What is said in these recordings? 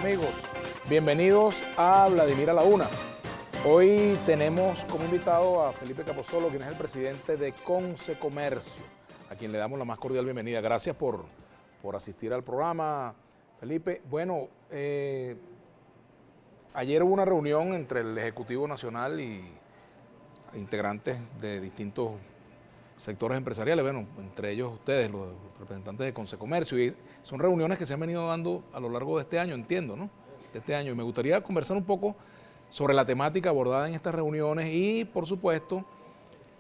amigos, bienvenidos a Vladimir a la Una. Hoy tenemos como invitado a Felipe Capozolo, quien es el presidente de Concecomercio, a quien le damos la más cordial bienvenida. Gracias por asistir al programa, Felipe. Bueno, ayer hubo una reunión entre el Ejecutivo Nacional y integrantes de distintos sectores empresariales, bueno, entre ellos ustedes, los representantes de Concecomercio, y son reuniones que se han venido dando a lo largo de este año, entiendo, ¿no? De este año, y me gustaría conversar un poco sobre la temática abordada en estas reuniones y, por supuesto,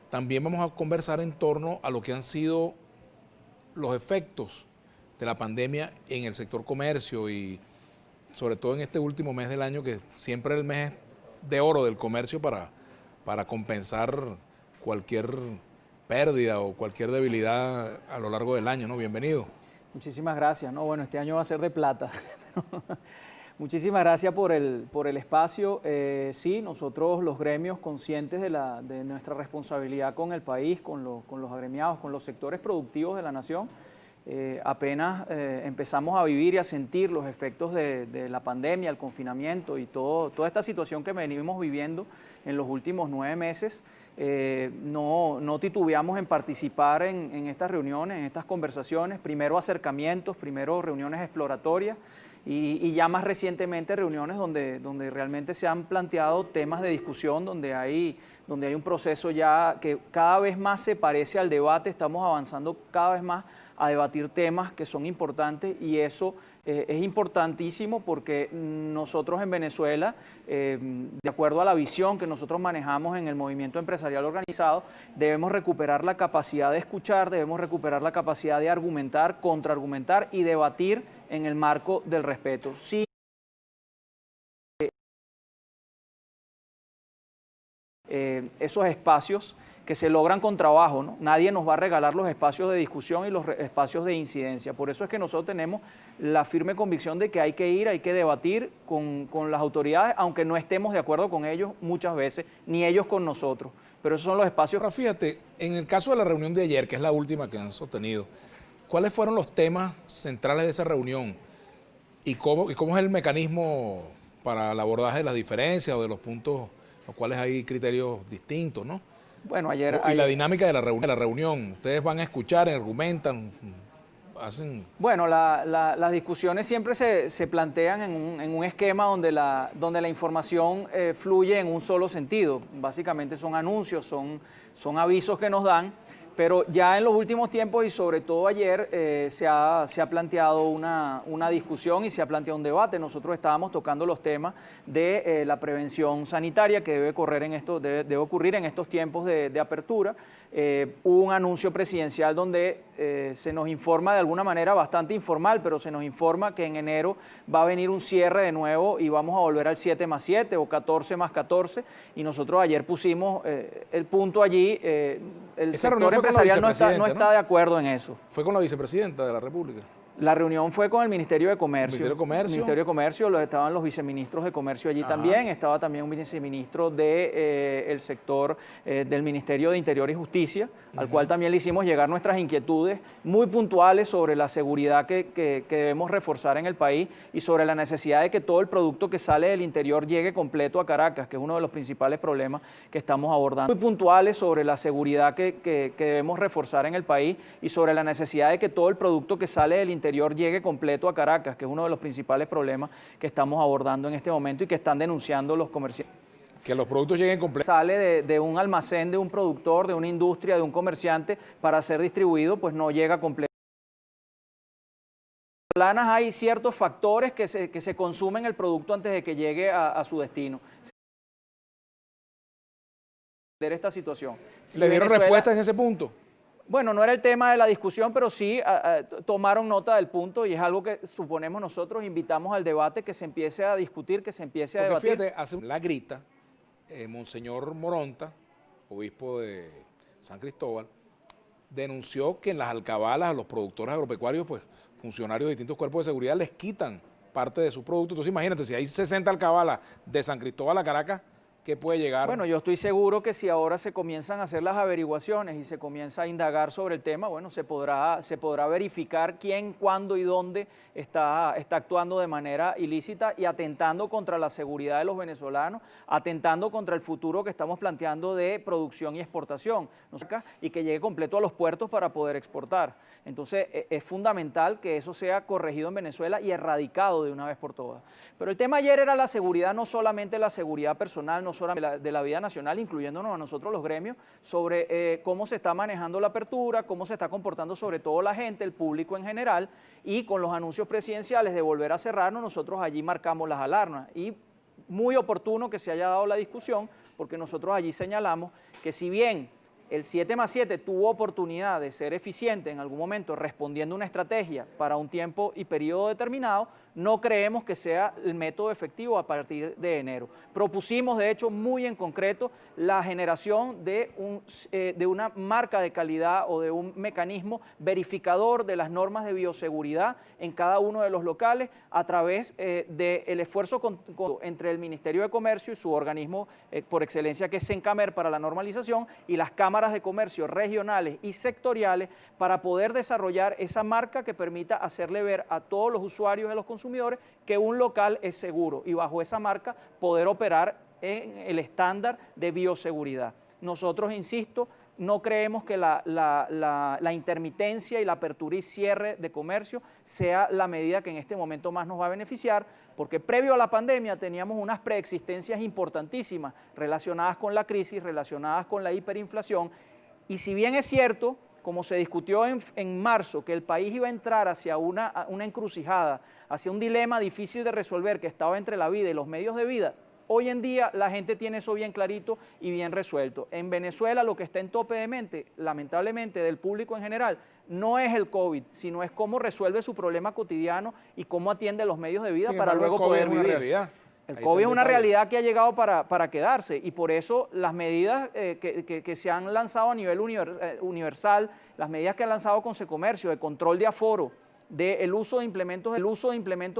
también vamos a conversar en torno a lo que han sido los efectos de la pandemia en el sector comercio y sobre todo en este último mes del año, que siempre es el mes de oro del comercio para compensar cualquier pérdida o cualquier debilidad a lo largo del año, ¿no? Bienvenido. Muchísimas gracias. No, bueno, este año va a ser de plata. Muchísimas gracias por el espacio. Sí, nosotros los gremios conscientes de nuestra responsabilidad con el país, con los agremiados, con los sectores productivos de la nación, apenas empezamos a vivir y a sentir los efectos de la pandemia, el confinamiento y toda esta situación que venimos viviendo en los últimos 9 meses, no titubeamos en participar en estas reuniones, en estas conversaciones, primero acercamientos, primero reuniones exploratorias y ya más recientemente reuniones donde realmente se han planteado temas de discusión, donde hay un proceso ya que cada vez más se parece al debate, estamos avanzando cada vez más a debatir temas que son importantes y eso es importantísimo porque nosotros en Venezuela, de acuerdo a la visión que nosotros manejamos en el movimiento empresarial organizado, debemos recuperar la capacidad de escuchar, debemos recuperar la capacidad de argumentar, contraargumentar y debatir en el marco del respeto. Sí, esos espacios que se logran con trabajo, ¿no? Nadie nos va a regalar los espacios de discusión y los espacios de incidencia. Por eso es que nosotros tenemos la firme convicción de que hay que ir, hay que debatir con las autoridades, aunque no estemos de acuerdo con ellos muchas veces, ni ellos con nosotros. Pero esos son los espacios. Ahora, fíjate, en el caso de la reunión de ayer, que es la última que han sostenido, ¿cuáles fueron los temas centrales de esa reunión? ¿Y cómo es el mecanismo para el abordaje de las diferencias o de los puntos los cuales hay criterios distintos, ¿no? Bueno, la dinámica de la reunión, ustedes van a escuchar, argumentan, hacen... Bueno, las discusiones siempre se plantean en un esquema donde la información fluye en un solo sentido. Básicamente son anuncios, son avisos que nos dan, pero ya en los últimos tiempos y sobre todo ayer se ha planteado una discusión y se ha planteado un debate. Nosotros estábamos tocando los temas de la prevención sanitaria que debe ocurrir en estos tiempos de apertura. Hubo un anuncio presidencial donde se nos informa de alguna manera bastante informal, pero se nos informa que en enero va a venir un cierre de nuevo y vamos a volver al 7+7 o 14+14 y nosotros ayer pusimos el punto allí, el sector empresarial no está de acuerdo en eso. ¿Fue con la vicepresidenta de la República? La reunión fue con el Ministerio de Comercio. Ministerio de Comercio, estaban los viceministros de Comercio allí. Ajá. También, estaba también un viceministro del sector del Ministerio de Interior y Justicia, al cual también le hicimos llegar nuestras inquietudes muy puntuales sobre la seguridad que debemos reforzar en el país y sobre la necesidad de que todo el producto que sale del interior llegue completo a Caracas, que es uno de los principales problemas que estamos abordando. Muy puntuales sobre la seguridad que debemos reforzar en el país y sobre la necesidad de que todo el producto que sale del interior llegue completo a Caracas, que es uno de los principales problemas que estamos abordando en este momento y que están denunciando los comerciantes. Que los productos lleguen completos. Sale de un almacén, de un productor, de una industria, de un comerciante, para ser distribuido, pues no llega completo. En planas hay ciertos factores que se consumen el producto antes de que llegue a su destino. Esta situación. ¿Le dieron respuesta en ese punto? Bueno, no era el tema de la discusión, pero sí tomaron nota del punto y es algo que suponemos nosotros, invitamos al debate, que se empiece a discutir, que se empiece a debatir. Fíjate, hace la grita, Monseñor Moronta, obispo de San Cristóbal, denunció que en las alcabalas a los productores agropecuarios, pues funcionarios de distintos cuerpos de seguridad les quitan parte de sus productos. Entonces imagínate, si hay 60 alcabalas de San Cristóbal a Caracas, ¿Qué puede llegar? Bueno, yo estoy seguro que si ahora se comienzan a hacer las averiguaciones y se comienza a indagar sobre el tema, bueno, se podrá verificar quién, cuándo y dónde está actuando de manera ilícita y atentando contra la seguridad de los venezolanos, atentando contra el futuro que estamos planteando de producción y exportación, ¿no? Y que llegue completo a los puertos para poder exportar. Entonces, es fundamental que eso sea corregido en Venezuela y erradicado de una vez por todas. Pero el tema ayer era la seguridad, no solamente la seguridad personal, no solamente de la vida nacional, incluyéndonos a nosotros los gremios, sobre cómo se está manejando la apertura, cómo se está comportando sobre todo la gente, el público en general, y con los anuncios presidenciales de volver a cerrarnos, nosotros allí marcamos las alarmas. Y muy oportuno que se haya dado la discusión, porque nosotros allí señalamos que si bien el 7+7 tuvo oportunidad de ser eficiente en algún momento respondiendo una estrategia para un tiempo y periodo determinado, no creemos que sea el método efectivo a partir de enero. Propusimos, de hecho, muy en concreto, la generación de una marca de calidad o de un mecanismo verificador de las normas de bioseguridad en cada uno de los locales a través del esfuerzo entre el Ministerio de Comercio y su organismo por excelencia, que es Sencamer para la normalización, y las cámaras de comercio regionales y sectoriales para poder desarrollar esa marca que permita hacerle ver a todos los usuarios y los consumidores que un local es seguro y bajo esa marca poder operar en el estándar de bioseguridad. Nosotros, insisto, no creemos que la intermitencia y la apertura y cierre de comercio sea la medida que en este momento más nos va a beneficiar, porque previo a la pandemia teníamos unas preexistencias importantísimas relacionadas con la crisis, relacionadas con la hiperinflación, y si bien es cierto, como se discutió en marzo, que el país iba a entrar hacia una encrucijada, hacia un dilema difícil de resolver que estaba entre la vida y los medios de vida, hoy en día la gente tiene eso bien clarito y bien resuelto. En Venezuela lo que está en tope de mente, lamentablemente, del público en general, no es el COVID, sino es cómo resuelve su problema cotidiano y cómo atiende los medios de vida para luego poder vivir. Realidad. El COVID es una realidad que ha llegado para quedarse, y por eso las medidas que se han lanzado a nivel universal, las medidas que ha lanzado Consecomercio de control de aforo, del uso de implementos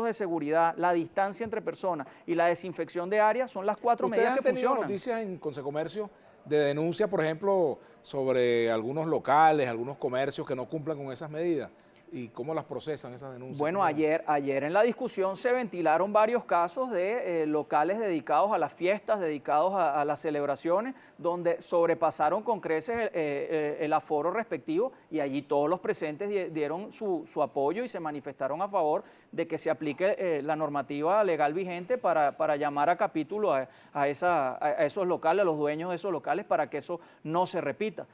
de seguridad, la distancia entre personas y la desinfección de áreas son las 4 medidas que funcionan. ¿Ustedes han tenido noticias en Consecomercio de denuncias, por ejemplo, sobre algunos locales, algunos comercios que no cumplan con esas medidas? ¿Y cómo las procesan esas denuncias? Bueno, ayer en la discusión se ventilaron varios casos de locales dedicados a las fiestas, dedicados a las celebraciones, donde sobrepasaron con creces el aforo respectivo, y allí todos los presentes dieron su apoyo y se manifestaron a favor de que se aplique la normativa legal vigente para llamar a capítulo a esos locales, a los dueños de esos locales, para que eso no se repita.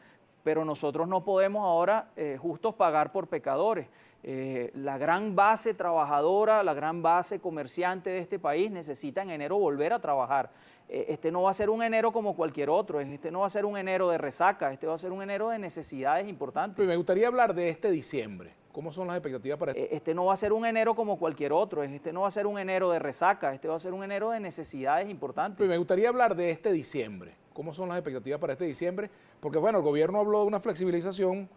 Pero nosotros no podemos ahora justos pagar por pecadores. La gran base trabajadora, la gran base comerciante de este país necesita en enero volver a trabajar. Este no va a ser un enero como cualquier otro, este no va a ser un enero de resaca, este va a ser un enero de necesidades importantes. Pero me gustaría hablar de este diciembre. ¿Cómo son las expectativas para este? Este no va a ser un enero como cualquier otro, este no va a ser un enero de resaca, este va a ser un enero de necesidades importantes. Pero me gustaría hablar de este diciembre. ¿Cómo son las expectativas para este diciembre? Porque bueno, el gobierno habló de una flexibilización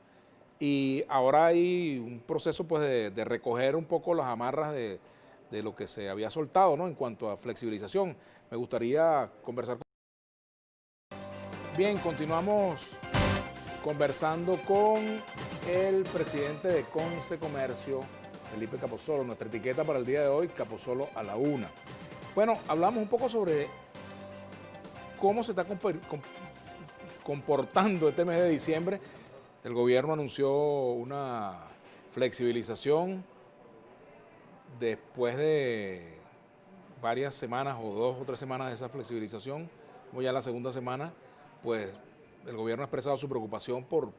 y ahora hay un proceso pues de recoger un poco las amarras de lo que se había soltado, ¿no? En cuanto a flexibilización. Me gustaría conversar con... Bien, continuamos conversando con el presidente de Consecomercio, Felipe Capozolo. Nuestra etiqueta para el día de hoy, Capozolo a la 1. Bueno, hablamos un poco sobre cómo se está comportando este mes de diciembre. El gobierno anunció una flexibilización después de varias semanas o 2 o 3 semanas de esa flexibilización. Como ya la segunda semana, pues el gobierno ha expresado su preocupación por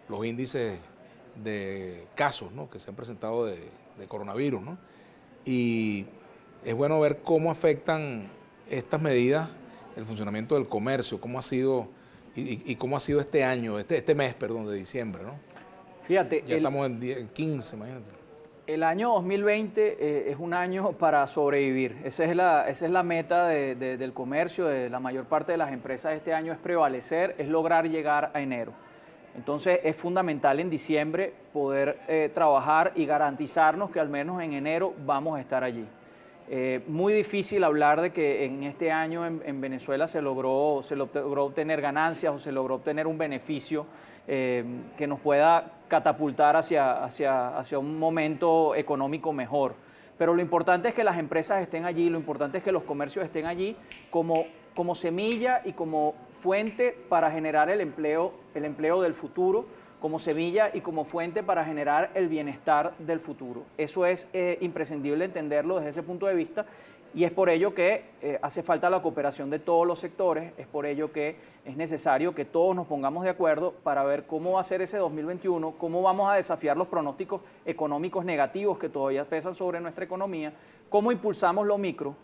los índices de casos, ¿no?, que se han presentado de coronavirus, ¿no? Y es bueno ver cómo afectan estas medidas el funcionamiento del comercio, cómo ha sido y cómo ha sido este año, este mes, perdón, de diciembre, ¿no? Fíjate, ya estamos en 15, imagínate. El año 2020 es un año para sobrevivir. Esa es la meta del comercio, de la mayor parte de las empresas este año, es prevalecer, es lograr llegar a enero. Entonces es fundamental en diciembre poder trabajar y garantizarnos que al menos en enero vamos a estar allí. Muy difícil hablar de que en este año en Venezuela se logró obtener ganancias o se logró obtener un beneficio que nos pueda catapultar hacia un momento económico mejor. Pero lo importante es que las empresas estén allí, lo importante es que los comercios estén allí como semilla y como fuente para generar el empleo del futuro, como semilla y como fuente para generar el bienestar del futuro. Eso es imprescindible entenderlo desde ese punto de vista y es por ello que hace falta la cooperación de todos los sectores, es por ello que es necesario que todos nos pongamos de acuerdo para ver cómo va a ser ese 2021, cómo vamos a desafiar los pronósticos económicos negativos que todavía pesan sobre nuestra economía, cómo impulsamos lo micro,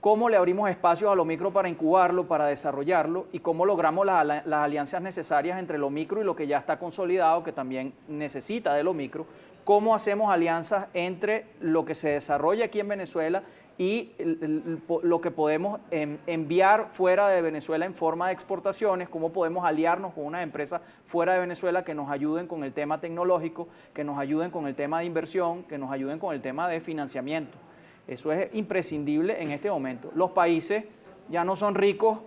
cómo le abrimos espacios a lo micro para incubarlo, para desarrollarlo y cómo logramos las alianzas necesarias entre lo micro y lo que ya está consolidado, que también necesita de lo micro, cómo hacemos alianzas entre lo que se desarrolla aquí en Venezuela y lo que podemos enviar fuera de Venezuela en forma de exportaciones, cómo podemos aliarnos con unas empresas fuera de Venezuela que nos ayuden con el tema tecnológico, que nos ayuden con el tema de inversión, que nos ayuden con el tema de financiamiento. Eso es imprescindible en este momento. Los países ya no son ricos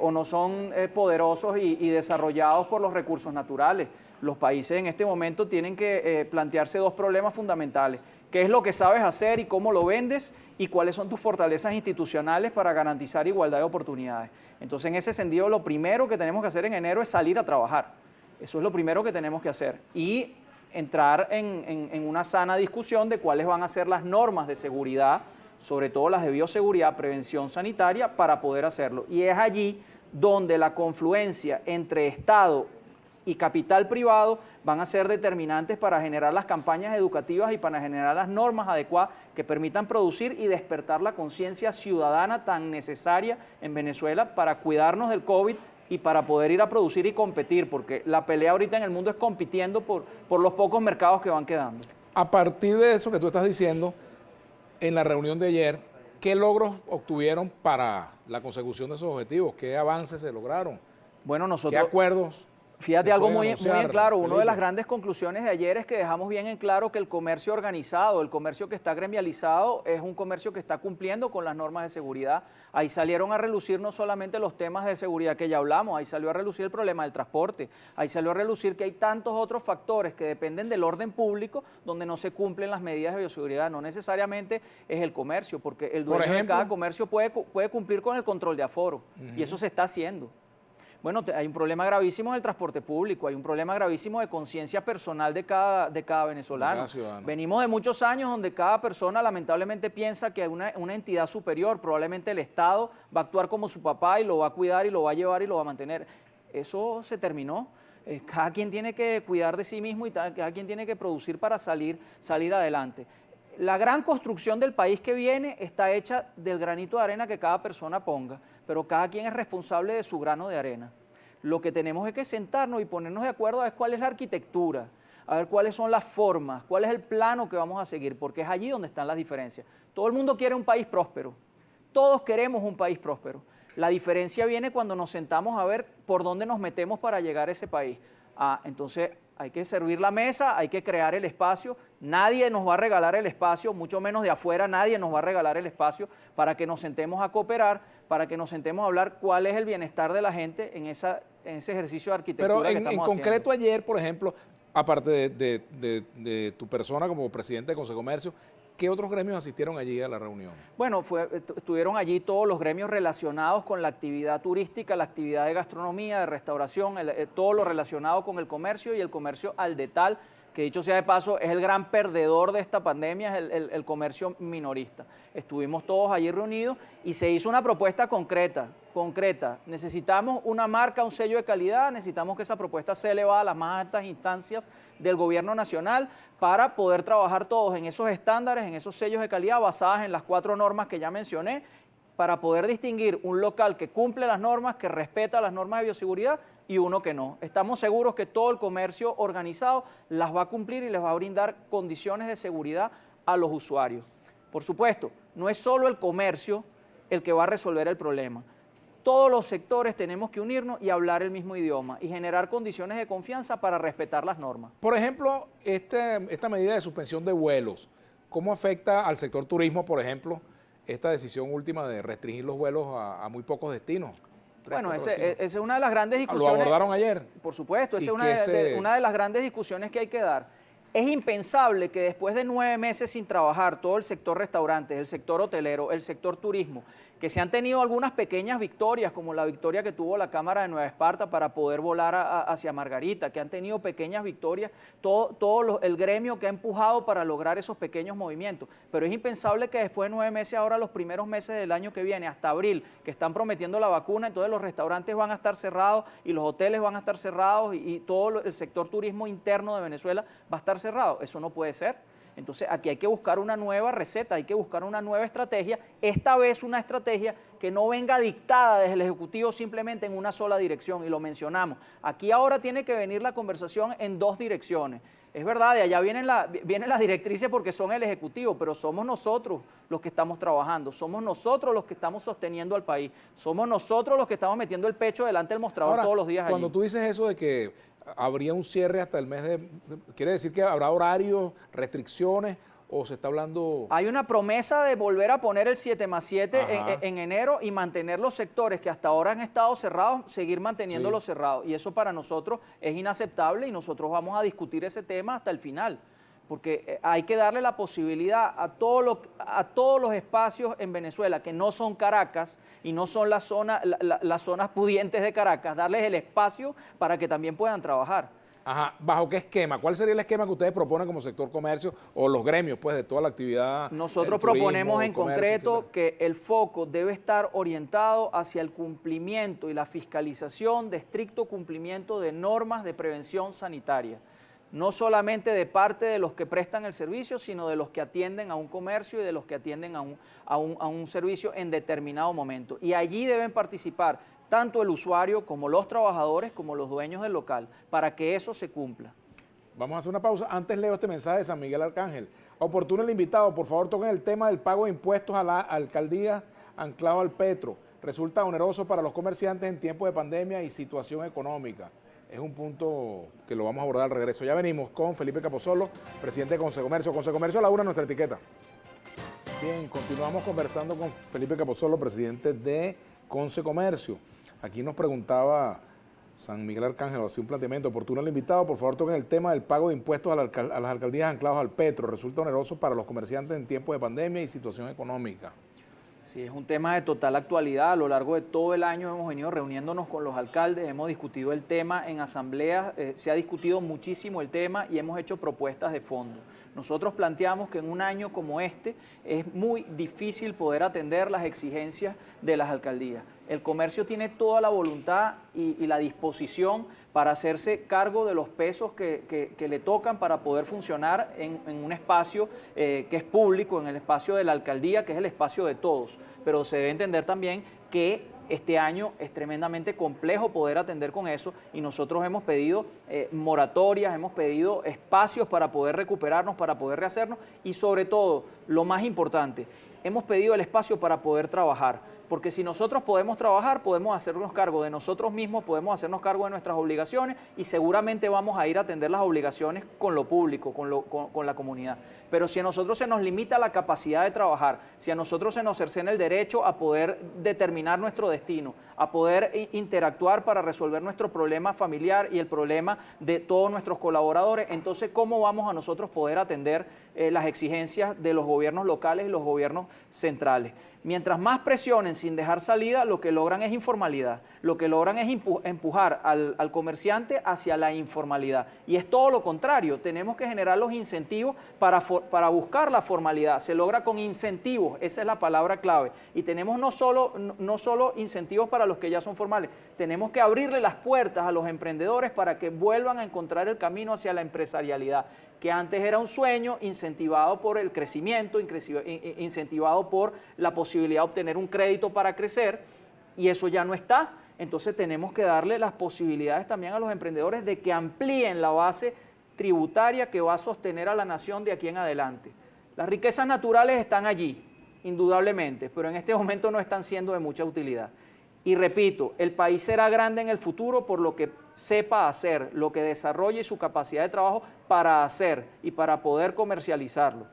o no son poderosos y desarrollados por los recursos naturales. Los países en este momento tienen que plantearse dos problemas fundamentales. ¿Qué es lo que sabes hacer y cómo lo vendes? Y cuáles son tus fortalezas institucionales para garantizar igualdad de oportunidades. Entonces, en ese sentido, lo primero que tenemos que hacer en enero es salir a trabajar. Eso es lo primero que tenemos que hacer. Y entrar en una sana discusión de cuáles van a ser las normas de seguridad, sobre todo las de bioseguridad, prevención sanitaria, para poder hacerlo. Y es allí donde la confluencia entre Estado y capital privado van a ser determinantes para generar las campañas educativas y para generar las normas adecuadas que permitan producir y despertar la conciencia ciudadana tan necesaria en Venezuela para cuidarnos del COVID y para poder ir a producir y competir, porque la pelea ahorita en el mundo es compitiendo por los pocos mercados que van quedando. A partir de eso que tú estás diciendo, en la reunión de ayer, ¿qué logros obtuvieron para la consecución de esos objetivos? ¿Qué avances se lograron? Bueno, ¿Qué acuerdos? Fíjate algo muy en claro, una de las grandes conclusiones de ayer es que dejamos bien en claro que el comercio organizado, el comercio que está gremializado, es un comercio que está cumpliendo con las normas de seguridad. Ahí salieron a relucir no solamente los temas de seguridad que ya hablamos, ahí salió a relucir el problema del transporte, ahí salió a relucir que hay tantos otros factores que dependen del orden público donde no se cumplen las medidas de bioseguridad. No necesariamente es el comercio, porque el dueño de cada comercio puede cumplir con el control de aforo y eso se está haciendo. Bueno, hay un problema gravísimo en el transporte público, hay un problema gravísimo de conciencia personal de cada venezolano. Venimos de muchos años donde cada persona lamentablemente piensa que hay una entidad superior, probablemente el Estado va a actuar como su papá y lo va a cuidar y lo va a llevar y lo va a mantener. Eso se terminó. Cada quien tiene que cuidar de sí mismo y cada quien tiene que producir para salir adelante. La gran construcción del país que viene está hecha del granito de arena que cada persona ponga, pero cada quien es responsable de su grano de arena. Lo que tenemos es que sentarnos y ponernos de acuerdo a ver cuál es la arquitectura, a ver cuáles son las formas, cuál es el plano que vamos a seguir, porque es allí donde están las diferencias. Todo el mundo quiere un país próspero, todos queremos un país próspero. La diferencia viene cuando nos sentamos a ver por dónde nos metemos para llegar a ese país. Entonces hay que servir la mesa, hay que crear el espacio. Nadie nos va a regalar el espacio, mucho menos de afuera, nadie nos va a regalar el espacio para que nos sentemos a cooperar, para que nos sentemos a hablar cuál es el bienestar de la gente en ese ejercicio de arquitectura que estamos haciendo. Pero en concreto ayer, por ejemplo, aparte de tu persona como presidente de Consecomercio, ¿qué otros gremios asistieron allí a la reunión? Bueno, estuvieron allí todos los gremios relacionados con la actividad turística, la actividad de gastronomía, de restauración, todo lo relacionado con el comercio y el comercio al detal, que dicho sea de paso, es el gran perdedor de esta pandemia, es el comercio minorista. Estuvimos todos allí reunidos y se hizo una propuesta concreta. Necesitamos una marca, un sello de calidad, necesitamos que esa propuesta sea elevada a las más altas instancias del gobierno nacional para poder trabajar todos en esos estándares, en esos sellos de calidad basadas en las 4 normas que ya mencioné, para poder distinguir un local que cumple las normas, que respeta las normas de bioseguridad y uno que no. Estamos seguros que todo el comercio organizado las va a cumplir y les va a brindar condiciones de seguridad a los usuarios. Por supuesto, no es solo el comercio el que va a resolver el problema. Todos los sectores tenemos que unirnos y hablar el mismo idioma y generar condiciones de confianza para respetar las normas. Por ejemplo, esta medida de suspensión de vuelos, ¿cómo afecta al sector turismo, por ejemplo, esta decisión última de restringir los vuelos a muy pocos destinos. Bueno, esa es una de las grandes ¿Lo discusiones. abordaron ayer? Por supuesto, esa ¿Y es una de las grandes discusiones que hay que dar. Es impensable que después de 9 meses sin trabajar todo el sector restaurantes, el sector hotelero, el sector turismo, que se han tenido algunas pequeñas victorias, como la victoria que tuvo la Cámara de Nueva Esparta para poder volar hacia Margarita, que han tenido pequeñas victorias, el gremio que ha empujado para lograr esos pequeños movimientos. Pero es impensable que después de 9 meses, ahora los primeros meses del año que viene, hasta abril, que están prometiendo la vacuna, entonces los restaurantes van a estar cerrados y los hoteles van a estar cerrados y todo el sector turismo interno de Venezuela va a estar cerrado. Eso no puede ser. Entonces aquí hay que buscar una nueva receta, hay que buscar una nueva estrategia, esta vez una estrategia que no venga dictada desde el Ejecutivo simplemente en una sola dirección, y lo mencionamos. Aquí ahora tiene que venir la conversación en 2 direcciones. Es verdad, de allá vienen las directrices porque son el Ejecutivo, pero somos nosotros los que estamos trabajando, somos nosotros los que estamos sosteniendo al país, somos nosotros los que estamos metiendo el pecho delante del mostrador Ahora, todos los días allí. Cuando tú dices eso de que habría un cierre hasta el mes de... ¿Quiere decir que habrá horarios, restricciones o se está hablando...? Hay una promesa de volver a poner el 7+7 en enero y mantener los sectores que hasta ahora han estado cerrados, seguir manteniéndolos cerrados. Y eso para nosotros es inaceptable y nosotros vamos a discutir ese tema hasta el final. Porque hay que darle la posibilidad a todos los espacios en Venezuela que no son Caracas y no son las zonas pudientes de Caracas, darles el espacio para que también puedan trabajar. Ajá, ¿bajo qué esquema? ¿Cuál sería el esquema que ustedes proponen como sector comercio o los gremios, pues, de toda la actividad? Nosotros proponemos en concreto que el foco debe estar orientado hacia el cumplimiento y la fiscalización de estricto cumplimiento de normas de prevención sanitaria. No solamente de parte de los que prestan el servicio, sino de los que atienden a un comercio y de los que atienden a un servicio en determinado momento. Y allí deben participar tanto el usuario como los trabajadores, como los dueños del local, para que eso se cumpla. Vamos a hacer una pausa. Antes leo este mensaje de San Miguel Arcángel. Oportuno el invitado, por favor toquen el tema del pago de impuestos a la alcaldía anclado al petro. Resulta oneroso para los comerciantes en tiempos de pandemia y situación económica. Es un punto que lo vamos a abordar al regreso. Ya venimos con Felipe Capozolo, presidente de Consecomercio. Consecomercio a la una, nuestra etiqueta. Bien, continuamos conversando con Felipe Capozolo, presidente de Consecomercio. Aquí nos preguntaba San Miguel Arcángel, hacía un planteamiento oportuno al invitado. Por favor, toquen el tema del pago de impuestos a las alcaldías anclados al petro. Resulta oneroso para los comerciantes en tiempos de pandemia y situación económica. Sí, es un tema de total actualidad. A lo largo de todo el año hemos venido reuniéndonos con los alcaldes, hemos discutido el tema en asambleas, se ha discutido muchísimo el tema y hemos hecho propuestas de fondo. Nosotros planteamos que en un año como este es muy difícil poder atender las exigencias de las alcaldías. El comercio tiene toda la voluntad y la disposición para hacerse cargo de los pesos que le tocan para poder funcionar en un espacio que es público, en el espacio de la alcaldía, que es el espacio de todos. Pero se debe entender también que este año es tremendamente complejo poder atender con eso y nosotros hemos pedido moratorias, hemos pedido espacios para poder recuperarnos, para poder rehacernos y sobre todo, lo más importante, hemos pedido el espacio para poder trabajar. Porque si nosotros podemos trabajar, podemos hacernos cargo de nosotros mismos, podemos hacernos cargo de nuestras obligaciones y seguramente vamos a ir a atender las obligaciones con lo público, con la comunidad. Pero si a nosotros se nos limita la capacidad de trabajar, si a nosotros se nos cercena el derecho a poder determinar nuestro destino, a poder interactuar para resolver nuestro problema familiar y el problema de todos nuestros colaboradores, entonces ¿cómo vamos a nosotros poder atender las exigencias de los gobiernos locales y los gobiernos centrales? Mientras más presionen sin dejar salida, lo que logran es informalidad. Lo que logran es empujar al comerciante hacia la informalidad. Y es todo lo contrario. Tenemos que generar los incentivos para buscar la formalidad. Se logra con incentivos, esa es la palabra clave. Y tenemos no solo incentivos para los que ya son formales, tenemos que abrirle las puertas a los emprendedores para que vuelvan a encontrar el camino hacia la empresarialidad, que antes era un sueño incentivado por el crecimiento, incentivado por la posibilidad de obtener un crédito para crecer, y eso ya no está. Entonces tenemos que darle las posibilidades también a los emprendedores de que amplíen la base tributaria que va a sostener a la nación de aquí en adelante. Las riquezas naturales están allí, indudablemente, pero en este momento no están siendo de mucha utilidad. Y repito, el país será grande en el futuro por lo que sepa hacer, lo que desarrolle su capacidad de trabajo para hacer y para poder comercializarlo.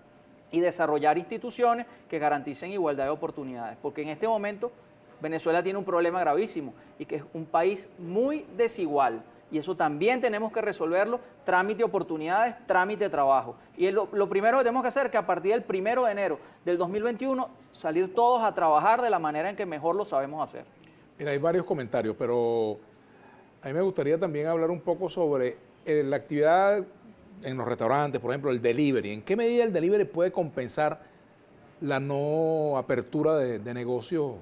y desarrollar instituciones que garanticen igualdad de oportunidades, porque en este momento Venezuela tiene un problema gravísimo y que es un país muy desigual. Y eso también tenemos que resolverlo, trámite oportunidades, trámite trabajo. Y lo primero que tenemos que hacer es que a partir del 1 de enero del 2021 salir todos a trabajar de la manera en que mejor lo sabemos hacer. Mira, hay varios comentarios, pero a mí me gustaría también hablar un poco sobre la actividad en los restaurantes, por ejemplo, el delivery. ¿En qué medida el delivery puede compensar la no apertura de negocios?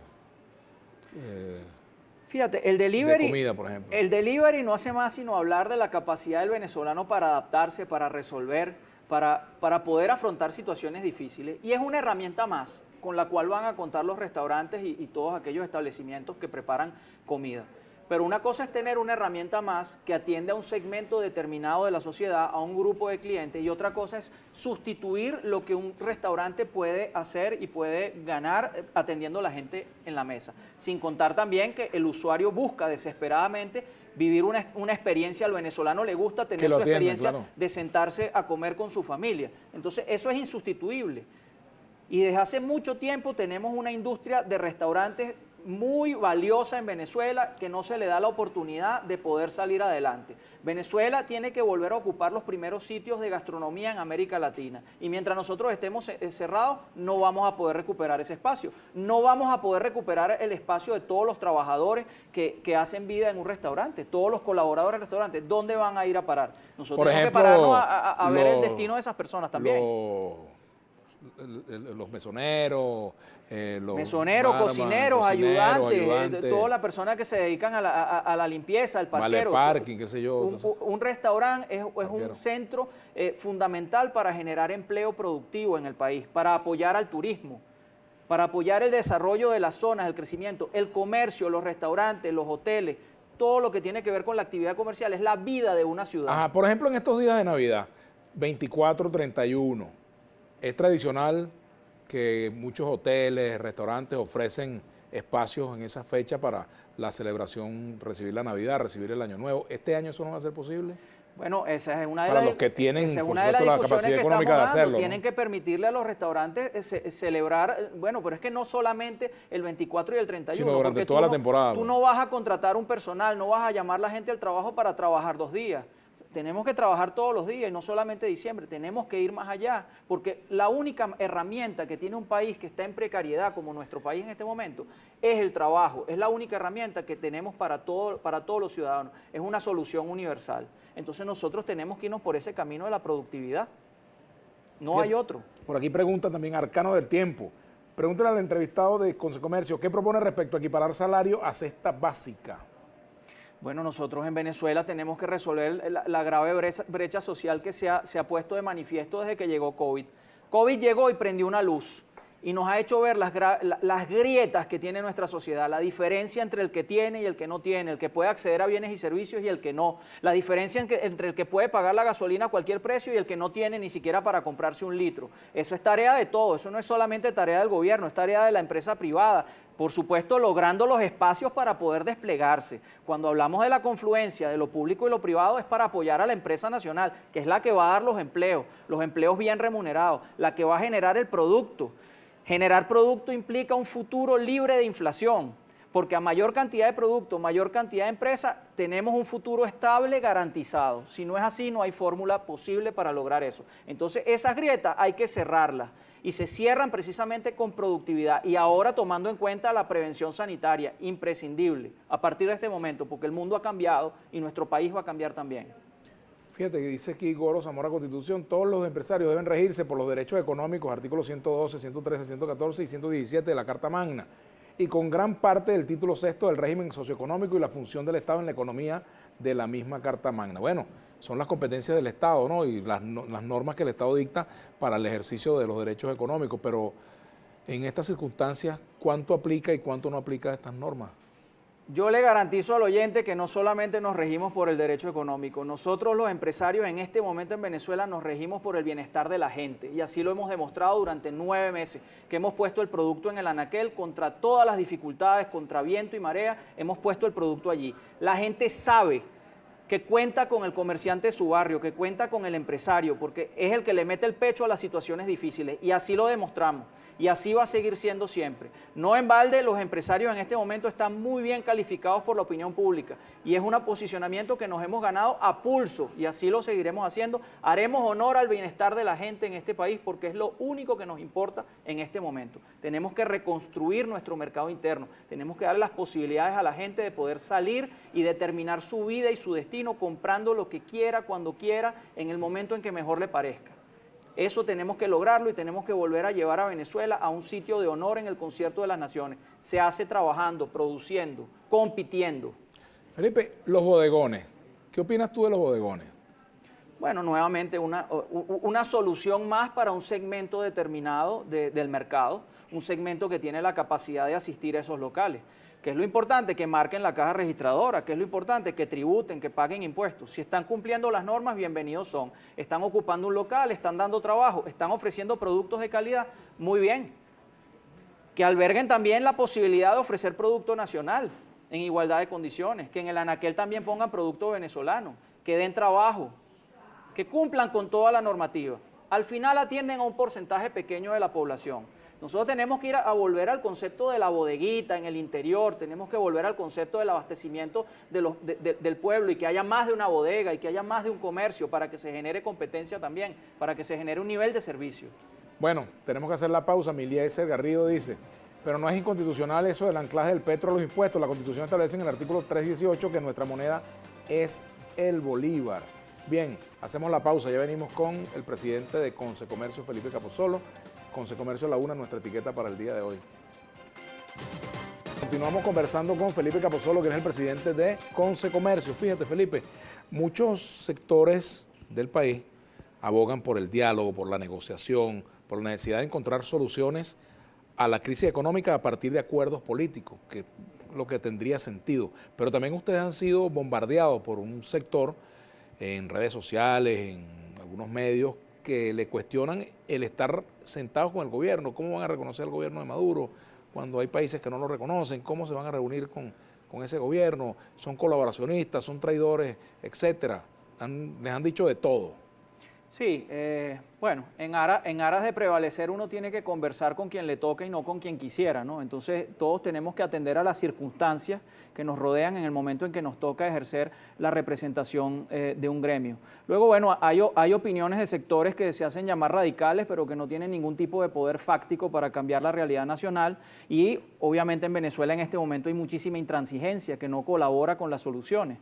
Fíjate, el delivery, de comida, por ejemplo. El delivery no hace más sino hablar de la capacidad del venezolano para adaptarse, para resolver, para poder afrontar situaciones difíciles. Y es una herramienta más con la cual van a contar los restaurantes y todos aquellos establecimientos que preparan comida. Pero una cosa es tener una herramienta más que atiende a un segmento determinado de la sociedad, a un grupo de clientes, y otra cosa es sustituir lo que un restaurante puede hacer y puede ganar atendiendo a la gente en la mesa. Sin contar también que el usuario busca desesperadamente vivir una experiencia, al venezolano le gusta tener su experiencia de sentarse a comer con su familia. Entonces eso es insustituible. Y desde hace mucho tiempo tenemos una industria de restaurantes muy valiosa en Venezuela que no se le da la oportunidad de poder salir adelante. Venezuela tiene que volver a ocupar los primeros sitios de gastronomía en América Latina y mientras nosotros estemos cerrados no vamos a poder recuperar ese espacio. No vamos a poder recuperar el espacio de todos los trabajadores que hacen vida en un restaurante, todos los colaboradores del restaurante. ¿Dónde van a ir a parar? Nosotros tenemos que pararnos a ver el destino de esas personas también. Los mesoneros, cocineros, ayudantes, todas las personas que se dedican a la limpieza, al parquero. Vale parking, qué sé yo. Un restaurante es un centro fundamental para generar empleo productivo en el país, para apoyar al turismo, para apoyar el desarrollo de las zonas, el crecimiento, el comercio, los restaurantes, los hoteles, todo lo que tiene que ver con la actividad comercial, es la vida de una ciudad. Ajá, por ejemplo, en estos días de Navidad, 24, 31, es tradicional que muchos hoteles, restaurantes ofrecen espacios en esa fecha para la celebración, recibir la Navidad, recibir el Año Nuevo. ¿Este año eso no va a ser posible? Bueno, esa es una de para los que tienen, por supuesto, la capacidad económica de hacerlo. Tienen que permitirle a los restaurantes celebrar, bueno, pero es que no solamente el 24 y el 31. Sino durante toda la temporada. Tú no vas a contratar un personal, no vas a llamar a la gente al trabajo para trabajar 2 días. Tenemos que trabajar todos los días y no solamente diciembre, tenemos que ir más allá, porque la única herramienta que tiene un país que está en precariedad, como nuestro país en este momento, es el trabajo, es la única herramienta que tenemos para todos los ciudadanos, es una solución universal. Entonces nosotros tenemos que irnos por ese camino de la productividad, no hay otro. Por aquí pregunta también Arcano del Tiempo, pregúntale al entrevistado de Consecomercio, ¿qué propone respecto a equiparar salario a cesta básica? Bueno, nosotros en Venezuela tenemos que resolver la grave brecha social que se ha puesto de manifiesto desde que llegó COVID. COVID llegó y prendió una luz y nos ha hecho ver las grietas que tiene nuestra sociedad, la diferencia entre el que tiene y el que no tiene, el que puede acceder a bienes y servicios y el que no, la diferencia entre el que puede pagar la gasolina a cualquier precio y el que no tiene ni siquiera para comprarse 1 litro. Eso es tarea de todo, eso no es solamente tarea del gobierno, es tarea de la empresa privada. Por supuesto, logrando los espacios para poder desplegarse. Cuando hablamos de la confluencia de lo público y lo privado es para apoyar a la empresa nacional, que es la que va a dar los empleos bien remunerados, la que va a generar el producto. Generar producto implica un futuro libre de inflación, porque a mayor cantidad de producto, mayor cantidad de empresas, tenemos un futuro estable garantizado. Si no es así, no hay fórmula posible para lograr eso. Entonces, esas grietas hay que cerrarlas. Y se cierran precisamente con productividad y ahora tomando en cuenta la prevención sanitaria, imprescindible a partir de este momento, porque el mundo ha cambiado y nuestro país va a cambiar también. Fíjate que dice aquí Goro Zamora Constitución, todos los empresarios deben regirse por los derechos económicos, artículos 112, 113, 114 y 117 de la Carta Magna, y con gran parte del título 6 del régimen socioeconómico y la función del Estado en la economía de la misma Carta Magna. Bueno, son las competencias del Estado, ¿no? Y las normas que el Estado dicta para el ejercicio de los derechos económicos, pero en estas circunstancias, ¿cuánto aplica y cuánto no aplica estas normas? Yo le garantizo al oyente que no solamente nos regimos por el derecho económico, nosotros los empresarios en este momento en Venezuela nos regimos por el bienestar de la gente y así lo hemos demostrado durante 9 meses, que hemos puesto el producto en el anaquel contra todas las dificultades, contra viento y marea, hemos puesto el producto allí. La gente sabe que cuenta con el comerciante de su barrio, que cuenta con el empresario, porque es el que le mete el pecho a las situaciones difíciles, y así lo demostramos. Y así va a seguir siendo siempre. No en balde, los empresarios en este momento están muy bien calificados por la opinión pública y es un posicionamiento que nos hemos ganado a pulso y así lo seguiremos haciendo. Haremos honor al bienestar de la gente en este país porque es lo único que nos importa en este momento. Tenemos que reconstruir nuestro mercado interno, tenemos que dar las posibilidades a la gente de poder salir y determinar su vida y su destino comprando lo que quiera, cuando quiera, en el momento en que mejor le parezca. Eso tenemos que lograrlo y tenemos que volver a llevar a Venezuela a un sitio de honor en el concierto de las naciones. Se hace trabajando, produciendo, compitiendo. Felipe, los bodegones. ¿Qué opinas tú de los bodegones? Bueno, nuevamente una solución más para un segmento determinado del mercado, un segmento que tiene la capacidad de asistir a esos locales. ¿Qué es lo importante? Que marquen la caja registradora. ¿Qué es lo importante? Que tributen, que paguen impuestos. Si están cumpliendo las normas, bienvenidos son. Están ocupando un local, están dando trabajo, están ofreciendo productos de calidad, muy bien. Que alberguen también la posibilidad de ofrecer producto nacional en igualdad de condiciones. Que en el anaquel también pongan producto venezolano. Que den trabajo. Que cumplan con toda la normativa. Al final atienden a un porcentaje pequeño de la población. Nosotros tenemos que ir a volver al concepto de la bodeguita en el interior, tenemos que volver al concepto del abastecimiento del pueblo y que haya más de una bodega y que haya más de un comercio para que se genere competencia también, para que se genere un nivel de servicio. Bueno, tenemos que hacer la pausa. Milieser Garrido dice, pero no es inconstitucional eso del anclaje del petro a los impuestos. La Constitución establece en el artículo 318 que nuestra moneda es el bolívar. Bien, hacemos la pausa, ya venimos con el presidente de Consecomercio, Felipe Capozolo. Consecomercio La Una, nuestra etiqueta para el día de hoy. Continuamos conversando con Felipe Capozolo, que es el presidente de Consecomercio. Fíjate, Felipe, muchos sectores del país abogan por el diálogo, por la negociación, por la necesidad de encontrar soluciones a la crisis económica a partir de acuerdos políticos, que es lo que tendría sentido. Pero también ustedes han sido bombardeados por un sector en redes sociales, en algunos medios, que le cuestionan el estar sentados con el gobierno. ¿Cómo van a reconocer al gobierno de Maduro cuando hay países que no lo reconocen? ¿Cómo se van a reunir con ese gobierno? ¿Son colaboracionistas, son traidores, etcétera? Les han dicho de todo. Sí, bueno, en aras de prevalecer uno tiene que conversar con quien le toca y no con quien quisiera, ¿no? Entonces todos tenemos que atender a las circunstancias que nos rodean en el momento en que nos toca ejercer la representación de un gremio. Luego, bueno, hay opiniones de sectores que se hacen llamar radicales, pero que no tienen ningún tipo de poder fáctico para cambiar la realidad nacional y obviamente en Venezuela en este momento hay muchísima intransigencia que no colabora con las soluciones.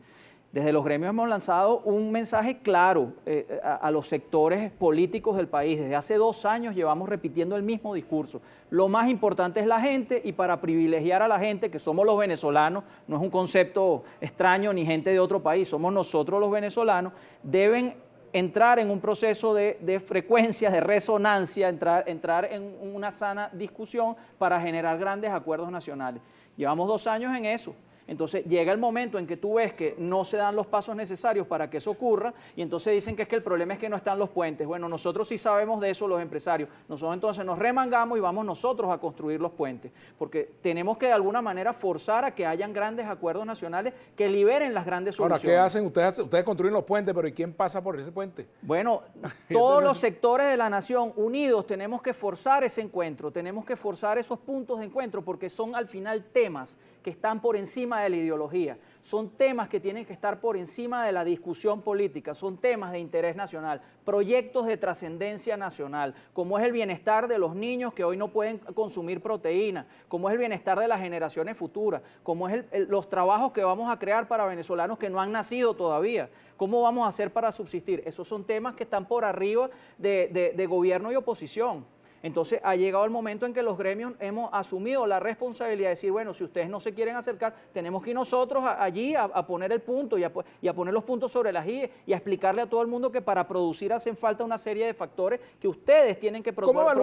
Desde los gremios hemos lanzado un mensaje claro a los sectores políticos del país. Desde hace 2 años llevamos repitiendo el mismo discurso. Lo más importante es la gente y para privilegiar a la gente, que somos los venezolanos, no es un concepto extraño ni gente de otro país, somos nosotros los venezolanos, deben entrar en un proceso de frecuencia, de resonancia, entrar en una sana discusión para generar grandes acuerdos nacionales. Llevamos 2 años en eso. Entonces llega el momento en que tú ves que no se dan los pasos necesarios para que eso ocurra y entonces dicen que es que el problema es que no están los puentes. Bueno, nosotros sí sabemos de eso los empresarios. Nosotros entonces nos remangamos y vamos nosotros a construir los puentes porque tenemos que de alguna manera forzar a que hayan grandes acuerdos nacionales que liberen las grandes soluciones. Ahora, ¿qué hacen? Ustedes construyen los puentes, pero ¿y quién pasa por ese puente? Bueno, todos los sectores de la nación unidos tenemos que forzar ese encuentro, tenemos que forzar esos puntos de encuentro porque son al final temas que están por encima de la ideología, son temas que tienen que estar por encima de la discusión política, son temas de interés nacional, proyectos de trascendencia nacional, como es el bienestar de los niños que hoy no pueden consumir proteína, como es el bienestar de las generaciones futuras, como es los trabajos que vamos a crear para venezolanos que no han nacido todavía, cómo vamos a hacer para subsistir. Esos son temas que están por arriba de gobierno y oposición. Entonces ha llegado el momento en que los gremios hemos asumido la responsabilidad de decir, bueno, si ustedes no se quieren acercar, tenemos que ir nosotros allí a poner el punto y a poner los puntos sobre las IE y a explicarle a todo el mundo que para producir hacen falta una serie de factores que ustedes tienen que proponer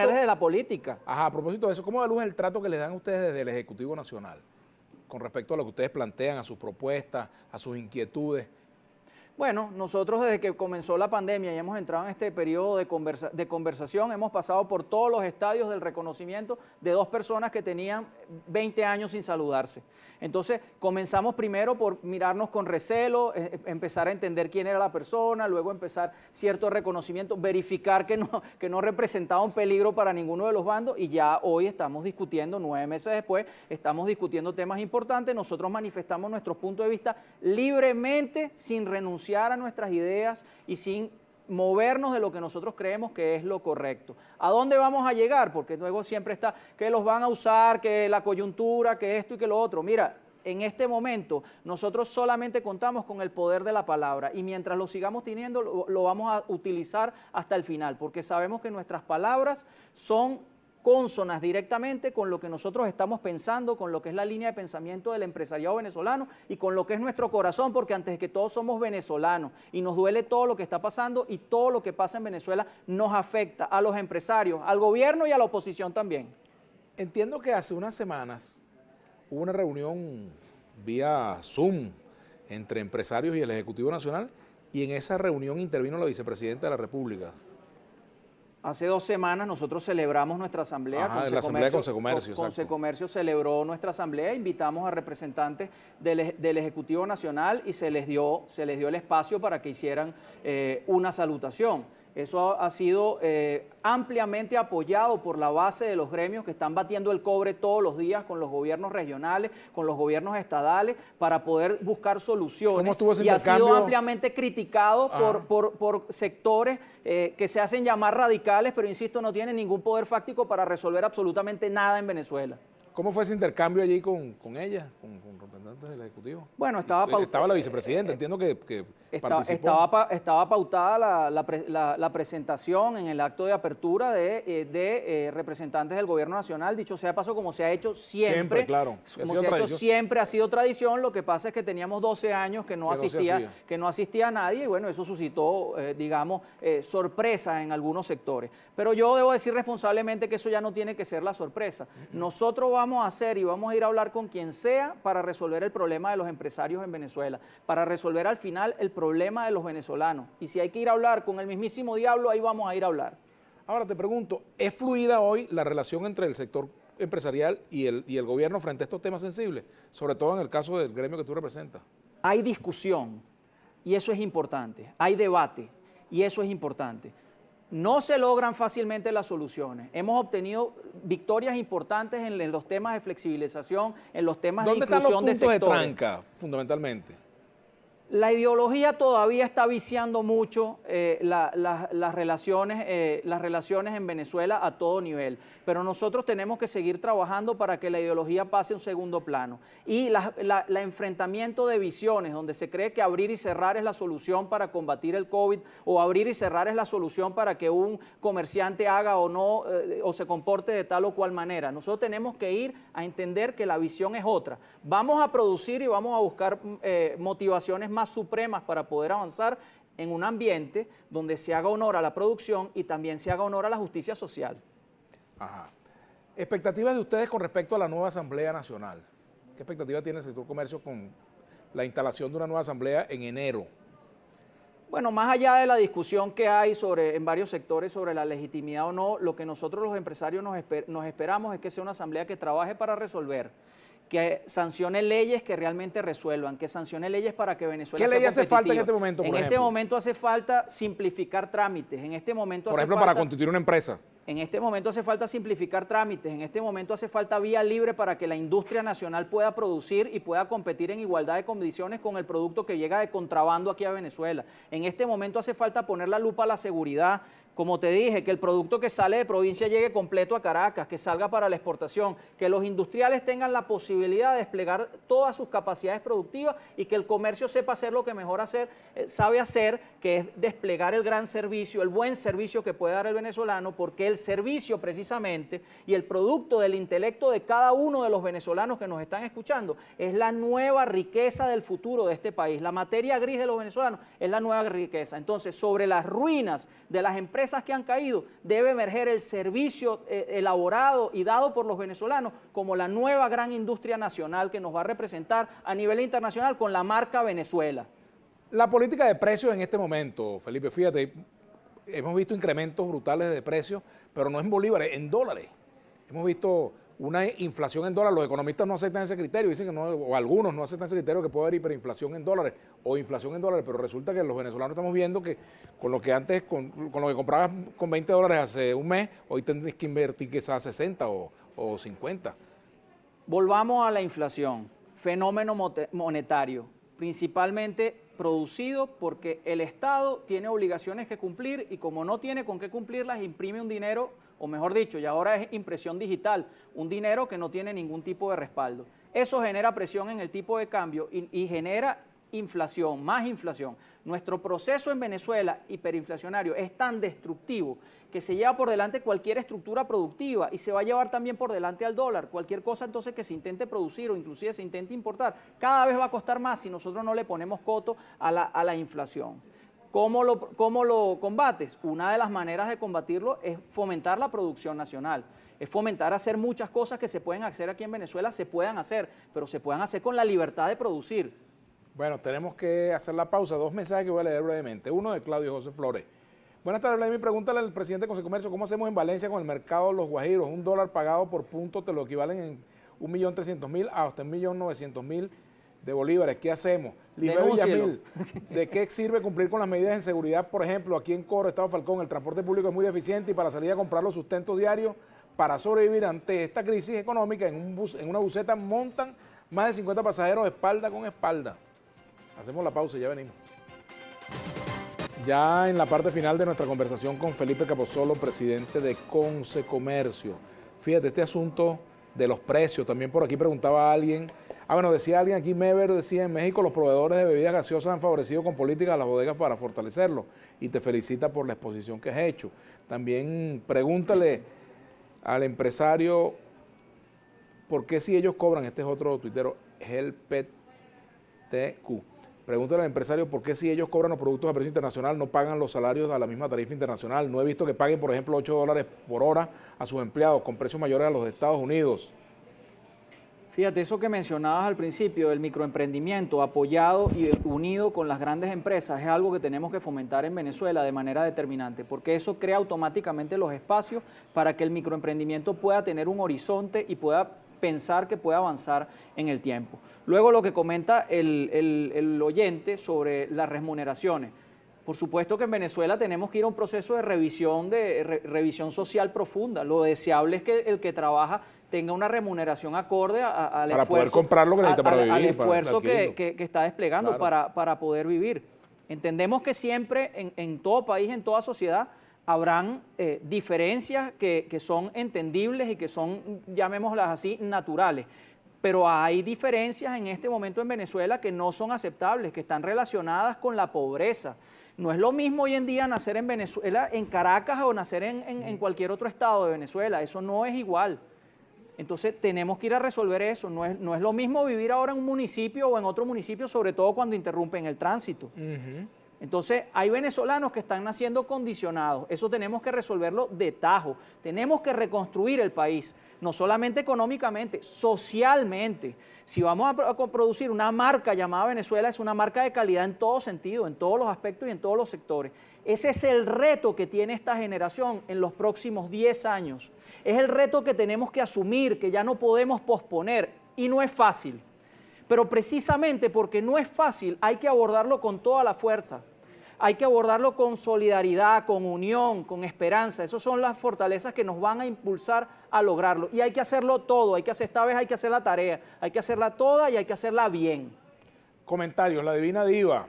desde la política. Ajá, a propósito de eso, ¿cómo evalúa el trato que les dan ustedes desde el Ejecutivo Nacional con respecto a lo que ustedes plantean, a sus propuestas, a sus inquietudes? Bueno, nosotros desde que comenzó la pandemia y hemos entrado en este periodo de conversación, hemos pasado por todos los estadios del reconocimiento de dos personas que tenían 20 años sin saludarse. Entonces, comenzamos primero por mirarnos con recelo, empezar a entender quién era la persona, luego empezar cierto reconocimiento, verificar que no representaba un peligro para ninguno de los bandos, y ya hoy estamos discutiendo, 9 meses después, estamos discutiendo temas importantes. Nosotros manifestamos nuestros puntos de vista libremente, sin renunciar a nuestras ideas y sin movernos de lo que nosotros creemos que es lo correcto. ¿A dónde vamos a llegar? Porque luego siempre está que los van a usar, que la coyuntura, que esto y que lo otro. Mira, en este momento nosotros solamente contamos con el poder de la palabra, y mientras lo sigamos teniendo lo vamos a utilizar hasta el final, porque sabemos que nuestras palabras son cónsonas directamente con lo que nosotros estamos pensando, con lo que es la línea de pensamiento del empresariado venezolano y con lo que es nuestro corazón, porque antes que todos somos venezolanos y nos duele todo lo que está pasando, y todo lo que pasa en Venezuela nos afecta a los empresarios, al gobierno y a la oposición también. Entiendo que hace unas semanas hubo una reunión vía Zoom entre empresarios y el Ejecutivo Nacional, y en esa reunión intervino la vicepresidenta de la República. Hace 2 semanas nosotros celebramos nuestra asamblea. La asamblea de Consecomercio. Consecomercio celebró nuestra asamblea, invitamos a representantes del Ejecutivo Nacional y se les dio el espacio para que hicieran una salutación. Eso ha sido ampliamente apoyado por la base de los gremios que están batiendo el cobre todos los días con los gobiernos regionales, con los gobiernos estadales, para poder buscar soluciones. ¿Cómo estuvo ese y ha intercambio? sido ampliamente criticado por sectores que se hacen llamar radicales, pero insisto, no tienen ningún poder fáctico para resolver absolutamente nada en Venezuela. ¿Cómo fue ese intercambio allí con ella, con representantes del Ejecutivo? Bueno, estaba la vicepresidenta, entiendo que participó. Estaba pautada la presentación en el acto de apertura de representantes del Gobierno Nacional. Dicho sea de paso, como se ha hecho siempre. Claro. Como se ha hecho siempre, ha sido tradición. Lo que pasa es que teníamos 12 años que no asistía a nadie, y bueno, eso suscitó, sorpresa en algunos sectores. Pero yo debo decir responsablemente que eso ya no tiene que ser la sorpresa. Nosotros vamos a hacer y vamos a ir a hablar con quien sea para resolver el problema de los empresarios en Venezuela, para resolver al final el problema de los venezolanos. Y si hay que ir a hablar con el mismísimo diablo, ahí vamos a ir a hablar. Ahora te pregunto, ¿es fluida hoy la relación entre el sector empresarial y el gobierno frente a estos temas sensibles? Sobre todo en el caso del gremio que tú representas. Hay discusión, y eso es importante. Hay debate, y eso es importante. No se logran fácilmente las soluciones. Hemos obtenido victorias importantes en los temas de flexibilización, en los temas de inclusión de sectores. ¿Dónde están los puntos de tranca, fundamentalmente? La ideología todavía está viciando mucho las relaciones en Venezuela a todo nivel, pero nosotros tenemos que seguir trabajando para que la ideología pase a un segundo plano. Y el enfrentamiento de visiones, donde se cree que abrir y cerrar es la solución para combatir el COVID, o abrir y cerrar es la solución para que un comerciante haga o no, o se comporte de tal o cual manera. Nosotros tenemos que ir a entender que la visión es otra. Vamos a producir y vamos a buscar motivaciones más supremas para poder avanzar en un ambiente donde se haga honor a la producción y también se haga honor a la justicia social. Ajá. ¿Expectativas de ustedes con respecto a la nueva Asamblea Nacional? ¿Qué expectativa tiene el sector comercio con la instalación de una nueva Asamblea en enero? Bueno, más allá de la discusión que hay en varios sectores sobre la legitimidad o no, lo que nosotros los empresarios nos esperamos es que sea una Asamblea que trabaje para resolver, que sancione leyes que realmente resuelvan, que sancione leyes para que Venezuela sea competitiva. ¿Qué ley hace falta en este momento, por ejemplo? En este momento hace falta simplificar trámites, en este momento por ejemplo, para constituir una empresa. En este momento hace falta simplificar trámites, en este momento hace falta vía libre para que la industria nacional pueda producir y pueda competir en igualdad de condiciones con el producto que llega de contrabando aquí a Venezuela. En este momento hace falta poner la lupa a la seguridad. Como te dije, que el producto que sale de provincia llegue completo a Caracas, que salga para la exportación, que los industriales tengan la posibilidad de desplegar todas sus capacidades productivas y que el comercio sepa hacer lo que mejor sabe hacer, que es desplegar el gran servicio, el buen servicio que puede dar el venezolano, porque el servicio precisamente y el producto del intelecto de cada uno de los venezolanos que nos están escuchando es la nueva riqueza del futuro de este país. La materia gris de los venezolanos es la nueva riqueza. Entonces, sobre las ruinas de las empresas que han caído, debe emerger el servicio elaborado y dado por los venezolanos como la nueva gran industria nacional que nos va a representar a nivel internacional con la marca Venezuela. La política de precios en este momento, Felipe, fíjate, hemos visto incrementos brutales de precios, pero no en bolívares, en dólares. Hemos visto una inflación en dólares. Los economistas no aceptan ese criterio, dicen que no, o algunos no aceptan ese criterio que puede haber hiperinflación en dólares o inflación en dólares, pero resulta que los venezolanos estamos viendo que con lo que antes, con lo que comprabas con 20 dólares hace un mes, hoy tendrías que invertir quizás 60 o 50. Volvamos a la inflación, fenómeno monetario, principalmente producido porque el Estado tiene obligaciones que cumplir y como no tiene con qué cumplirlas, imprime un dinero, o mejor dicho, y ahora es impresión digital, un dinero que no tiene ningún tipo de respaldo. Eso genera presión en el tipo de cambio y genera inflación, más inflación. Nuestro proceso en Venezuela hiperinflacionario es tan destructivo que se lleva por delante cualquier estructura productiva y se va a llevar también por delante al dólar. Cualquier cosa entonces que se intente producir o inclusive se intente importar, cada vez va a costar más si nosotros no le ponemos coto a la inflación. ¿Cómo lo combates? Una de las maneras de combatirlo es fomentar la producción nacional, es fomentar hacer muchas cosas que se pueden hacer aquí en Venezuela, se puedan hacer, pero se puedan hacer con la libertad de producir. Bueno, tenemos que hacer la pausa. 2 mensajes que voy a leer brevemente. Uno de Claudio José Flores. Buenas tardes, Vladimir. Pregúntale al presidente de Consecomercio, ¿cómo hacemos en Valencia con el mercado de los guajiros? $1 pagado por punto te lo equivalen en 1.300.000 hasta 1.900.000 de bolívares. ¿Qué hacemos? Lisbeth Villamil, ¿de qué sirve cumplir con las medidas de seguridad? Por ejemplo, aquí en Coro, Estado Falcón, el transporte público es muy deficiente y para salir a comprar los sustentos diarios para sobrevivir ante esta crisis económica en una buseta montan más de 50 pasajeros espalda con espalda. Hacemos la pausa y ya venimos. Ya en la parte final de nuestra conversación con Felipe Capozolo, presidente de Consecomercio. Fíjate, este asunto de los precios, también por aquí preguntaba alguien, decía alguien aquí, Mever decía, en México los proveedores de bebidas gaseosas han favorecido con políticas a las bodegas para fortalecerlo y te felicita por la exposición que has hecho. También pregúntale al empresario por qué si ellos cobran, este es otro tuitero, Helpetq. Pregúntale al empresario por qué si ellos cobran los productos a precio internacional no pagan los salarios a la misma tarifa internacional. No he visto que paguen, por ejemplo, $8 por hora a sus empleados con precios mayores a los de Estados Unidos. Fíjate, eso que mencionabas al principio, del microemprendimiento apoyado y unido con las grandes empresas, es algo que tenemos que fomentar en Venezuela de manera determinante, porque eso crea automáticamente los espacios para que el microemprendimiento pueda tener un horizonte y pueda pensar que puede avanzar en el tiempo. Luego lo que comenta el oyente sobre las remuneraciones. Por supuesto que en Venezuela tenemos que ir a un proceso de revisión social profunda. Lo deseable es que el que trabaja tenga una remuneración acorde al para esfuerzo, poder comprar lo que necesita para vivir, al esfuerzo para que está desplegando, claro, para poder vivir. Entendemos que siempre en todo país, en toda sociedad, habrán diferencias que son entendibles y que son, llamémoslas así, naturales. Pero hay diferencias en este momento en Venezuela que no son aceptables, que están relacionadas con la pobreza. No es lo mismo hoy en día nacer en Venezuela, en Caracas, o nacer en cualquier otro estado de Venezuela. Eso no es igual. Entonces tenemos que ir a resolver eso. No es lo mismo vivir ahora en un municipio o en otro municipio, sobre todo cuando interrumpen el tránsito. Entonces, hay venezolanos que están naciendo condicionados. Eso tenemos que resolverlo de tajo. Tenemos que reconstruir el país, no solamente económicamente, socialmente. Si vamos a producir una marca llamada Venezuela, es una marca de calidad en todo sentido, en todos los aspectos y en todos los sectores. Ese es el reto que tiene esta generación en los próximos 10 años. Es el reto que tenemos que asumir, que ya no podemos posponer, y no es fácil. Pero precisamente porque no es fácil, hay que abordarlo con toda la fuerza. Hay que abordarlo con solidaridad, con unión, con esperanza. Esas son las fortalezas que nos van a impulsar a lograrlo. Y hay que hacerlo todo, esta vez hay que hacer la tarea, hay que hacerla toda y hay que hacerla bien. Comentarios, la Divina Diva.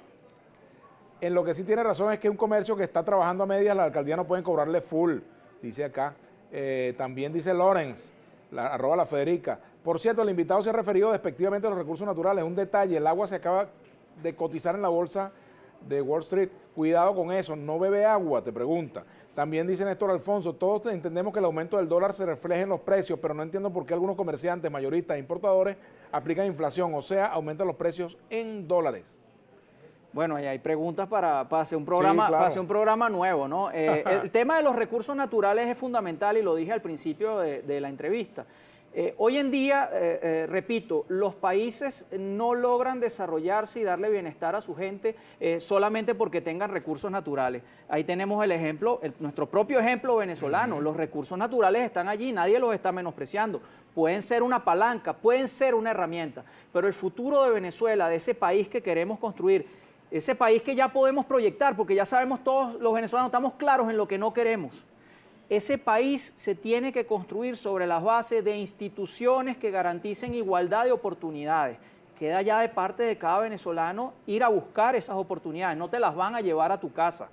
En lo que sí tiene razón es que un comercio que está trabajando a medias, la alcaldía no pueden cobrarle full, dice acá. También dice Lorenz, @ la Federica. Por cierto, el invitado se ha referido despectivamente a los recursos naturales. Un detalle, el agua se acaba de cotizar en la bolsa de Wall Street. Cuidado con eso, no bebe agua, te pregunta. También dice Néstor Alfonso, todos entendemos que el aumento del dólar se refleja en los precios, pero no entiendo por qué algunos comerciantes, mayoristas e importadores aplican inflación, o sea, aumentan los precios en dólares. Bueno, y hay preguntas para hacer un programa, sí, claro, para hacer un programa nuevo, ¿no? El tema de los recursos naturales es fundamental y lo dije al principio de la entrevista. Hoy en día, repito, los países no logran desarrollarse y darle bienestar a su gente solamente porque tengan recursos naturales. Ahí tenemos el ejemplo, nuestro propio ejemplo venezolano. Los recursos naturales están allí, nadie los está menospreciando. Pueden ser una palanca, pueden ser una herramienta, pero el futuro de Venezuela, de ese país que queremos construir, ese país que ya podemos proyectar, porque ya sabemos todos los venezolanos, estamos claros en lo que no queremos. Ese país se tiene que construir sobre las bases de instituciones que garanticen igualdad de oportunidades. Queda ya de parte de cada venezolano ir a buscar esas oportunidades, no te las van a llevar a tu casa.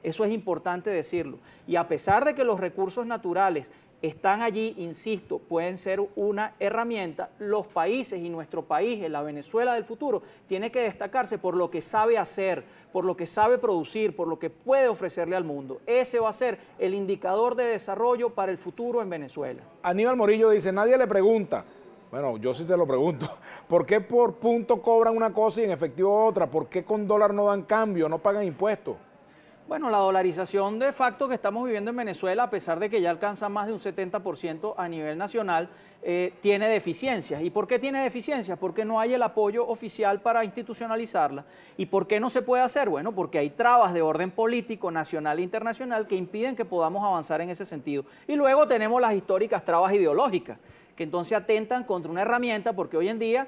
Eso es importante decirlo. Y a pesar de que los recursos naturales están allí, insisto, pueden ser una herramienta, los países y nuestro país, en la Venezuela del futuro, tiene que destacarse por lo que sabe hacer, por lo que sabe producir, por lo que puede ofrecerle al mundo. Ese va a ser el indicador de desarrollo para el futuro en Venezuela. Aníbal Morillo dice, nadie le pregunta, bueno, yo sí se lo pregunto, ¿por qué por punto cobran una cosa y en efectivo otra? ¿Por qué con dólar no dan cambio, no pagan impuestos? Bueno, la dolarización de facto que estamos viviendo en Venezuela, a pesar de que ya alcanza más de un 70% a nivel nacional, tiene deficiencias. ¿Y por qué tiene deficiencias? Porque no hay el apoyo oficial para institucionalizarla. ¿Y por qué no se puede hacer? Bueno, porque hay trabas de orden político, nacional e internacional, que impiden que podamos avanzar en ese sentido. Y luego tenemos las históricas trabas ideológicas, que entonces atentan contra una herramienta, porque hoy en día,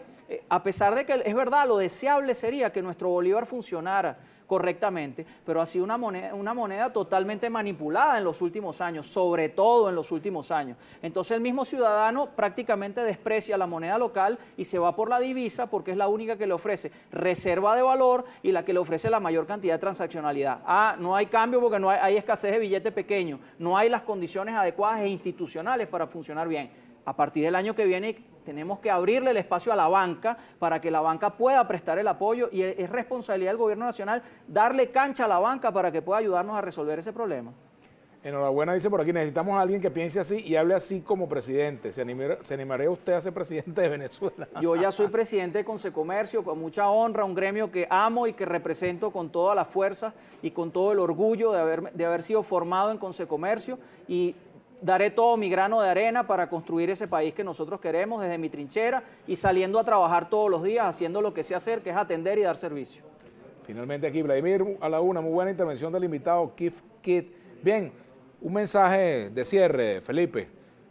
a pesar de que es verdad, lo deseable sería que nuestro bolívar funcionara correctamente, pero ha sido una moneda totalmente manipulada en los últimos años, sobre todo en los últimos años. Entonces el mismo ciudadano prácticamente desprecia la moneda local y se va por la divisa porque es la única que le ofrece reserva de valor y la que le ofrece la mayor cantidad de transaccionalidad. No hay cambio porque no hay escasez de billete pequeño, no hay las condiciones adecuadas e institucionales para funcionar bien. A partir del año que viene tenemos que abrirle el espacio a la banca para que la banca pueda prestar el apoyo y es responsabilidad del gobierno nacional darle cancha a la banca para que pueda ayudarnos a resolver ese problema. Enhorabuena, dice por aquí, necesitamos a alguien que piense así y hable así como presidente. ¿Se animaría usted a ser presidente de Venezuela? Yo ya soy presidente de Consecomercio, con mucha honra, un gremio que amo y que represento con toda la fuerza y con todo el orgullo de haber sido formado en Consecomercio, y daré todo mi grano de arena para construir ese país que nosotros queremos desde mi trinchera y saliendo a trabajar todos los días, haciendo lo que sé hacer, que es atender y dar servicio. Finalmente aquí, Vladimir a la una, muy buena intervención del invitado Keith Kidd. Bien, un mensaje de cierre, Felipe,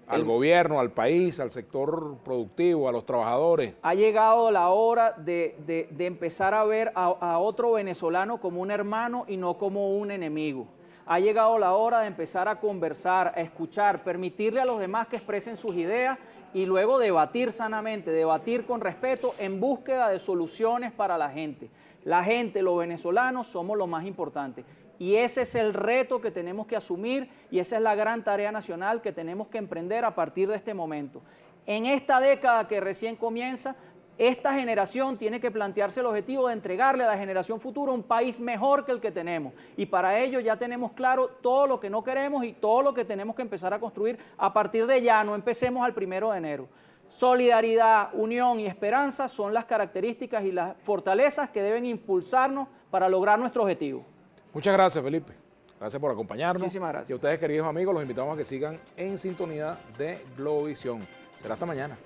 al gobierno, al país, al sector productivo, a los trabajadores. Ha llegado la hora de empezar a ver a otro venezolano como un hermano y no como un enemigo. Ha llegado la hora de empezar a conversar, a escuchar, permitirle a los demás que expresen sus ideas y luego debatir sanamente, debatir con respeto en búsqueda de soluciones para la gente. La gente, los venezolanos, somos lo más importante. Y ese es el reto que tenemos que asumir y esa es la gran tarea nacional que tenemos que emprender a partir de este momento. En esta década que recién comienza, esta generación tiene que plantearse el objetivo de entregarle a la generación futura un país mejor que el que tenemos. Y para ello ya tenemos claro todo lo que no queremos y todo lo que tenemos que empezar a construir a partir de ya, no empecemos al 1 de enero. Solidaridad, unión y esperanza son las características y las fortalezas que deben impulsarnos para lograr nuestro objetivo. Muchas gracias, Felipe. Gracias por acompañarnos. Muchísimas gracias. Y a ustedes, queridos amigos, los invitamos a que sigan en sintonía de Globovisión. Será hasta mañana.